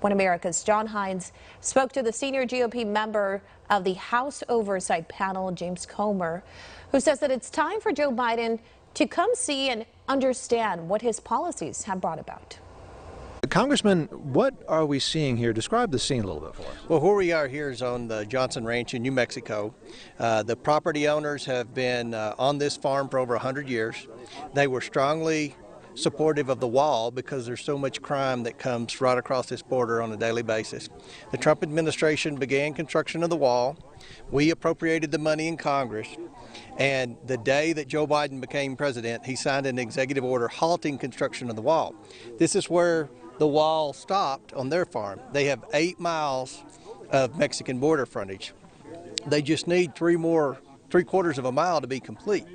One America's John Hines spoke to the senior GOP member of the House Oversight Panel, James Comer, who says that it's time for Joe Biden to come see and understand what his policies have brought about. Congressman, what are we seeing here? Describe the scene a little bit for us. Well, where we are here is on the Johnson Ranch in New Mexico. The property owners have been on this farm for over 100 years. They were strongly supportive of the wall because there's so much crime that comes right across this border on a daily basis. The Trump administration began construction of the wall. We appropriated the money in Congress, and the day that Joe Biden became president, he signed an executive order halting construction of the wall. This is where the wall stopped on their farm. They have 8 miles of Mexican border frontage. They just need 3/4 of a mile to be complete.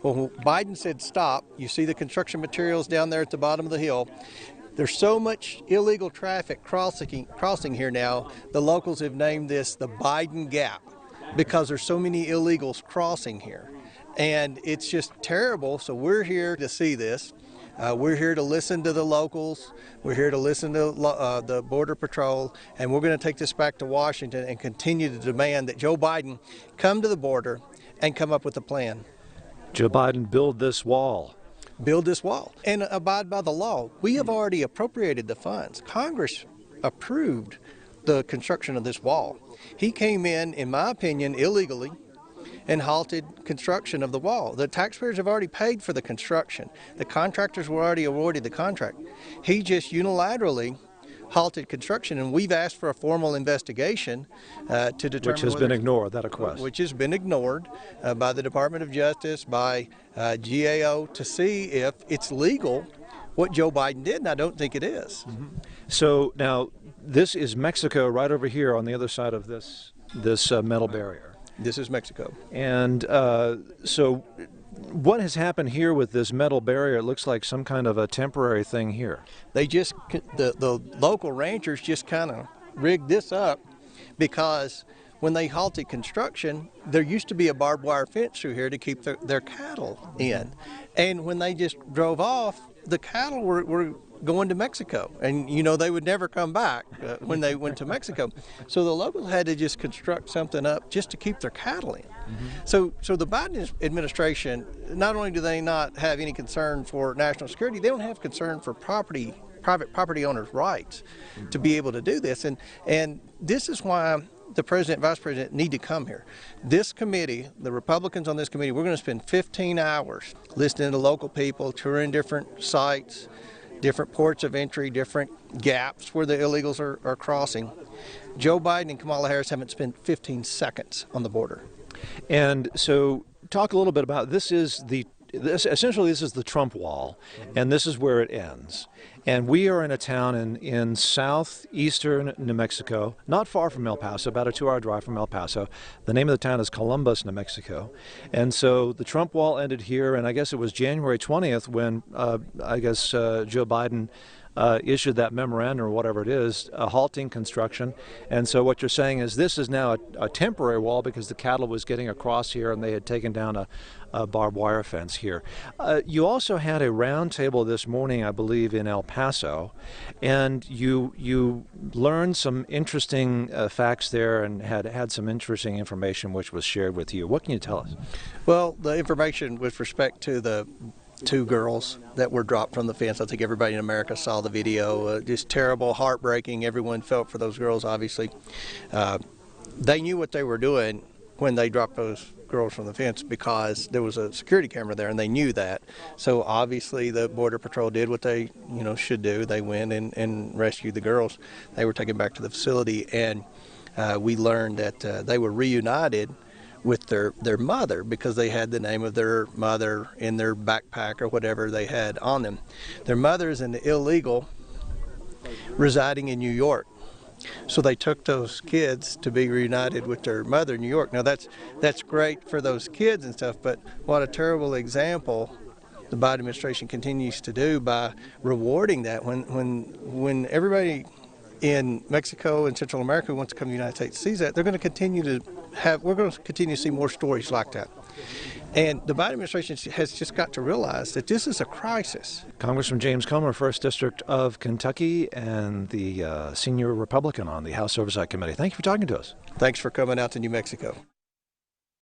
Well, Biden said stop. You see the construction materials down there at the bottom of the hill. There's so much illegal traffic crossing here now, the locals have named this the Biden Gap because there's so many illegals crossing here. And it's just terrible, so we're here to see this. We're here to listen to the locals. We're here to listen to the Border Patrol, and we're going to take this back to Washington and continue to demand that Joe Biden come to the border and come up with a plan. Joe Biden, build this wall. Build this wall and abide by the law. We have already appropriated the funds. Congress approved the construction of this wall. He came in my opinion, illegally, and halted construction of the wall. The taxpayers have already paid for the construction. The contractors were already awarded the contract. He just unilaterally halted construction, and we've asked for a formal investigation to determine which has been ignored, that request. Which has been ignored by the Department of Justice, by GAO, to see if it's legal what Joe Biden did, and I don't think it is. Mm-hmm. So now this is Mexico right over here on the other side of this metal barrier. This is Mexico. And so what has happened here with this metal barrier? It looks like some kind of a temporary thing here. They just, the local ranchers just kind of rigged this up because when they halted construction, there used to be a barbed wire fence through here to keep their cattle in. And when they just drove off, the cattle were going to Mexico, and you know they would never come back when they went to Mexico. So the locals had to just construct something up just to keep their cattle in. Mm-hmm. So the Biden administration, not only do they not have any concern for national security, they don't have concern for private property owners' rights to be able to do this. And this is why the president, vice president need to come here. This committee, the Republicans on this committee, we're going to spend 15 hours listening to local people, touring different sites, different ports of entry, different gaps where the illegals are crossing. Joe Biden and Kamala Harris haven't spent 15 seconds on the border. And so talk a little bit about essentially this is the Trump wall, and this is where it ends. And we are in a town in southeastern New Mexico, not far from El Paso, about a 2-hour drive from El Paso. The name of the town is Columbus, New Mexico. And so the Trump wall ended here, and I guess it was January 20th when Joe Biden issued that memorandum or whatever it is, halting construction. And so what you're saying is this is now a temporary wall because the cattle was getting across here and they had taken down a barbed wire fence here. You also had a roundtable this morning, I believe, in El Paso, and you learned some interesting facts there and had some interesting information which was shared with you. What can you tell us? Well, the information with respect to the 2 girls that were dropped from the fence. I think everybody in America saw the video. Just terrible, heartbreaking. Everyone felt for those girls, obviously. They knew what they were doing when they dropped those girls from the fence because there was a security camera there, and they knew that. So obviously the Border Patrol did what they should do. They went and rescued the girls. They were taken back to the facility, and we learned that they were reunited with their mother because they had the name of their mother in their backpack or whatever they had on them. Their mother is an illegal residing in New York. So they took those kids to be reunited with their mother in New York. Now that's great for those kids and stuff, but what a terrible example the Biden administration continues to do by rewarding that when everybody in Mexico and Central America who wants to come to the United States sees that, we're going to continue to see more stories like that. And the Biden administration has just got to realize that this is a crisis. Congressman James Comer, 1st District of Kentucky, and the senior Republican on the House Oversight Committee. Thank you for talking to us. Thanks for coming out to New Mexico.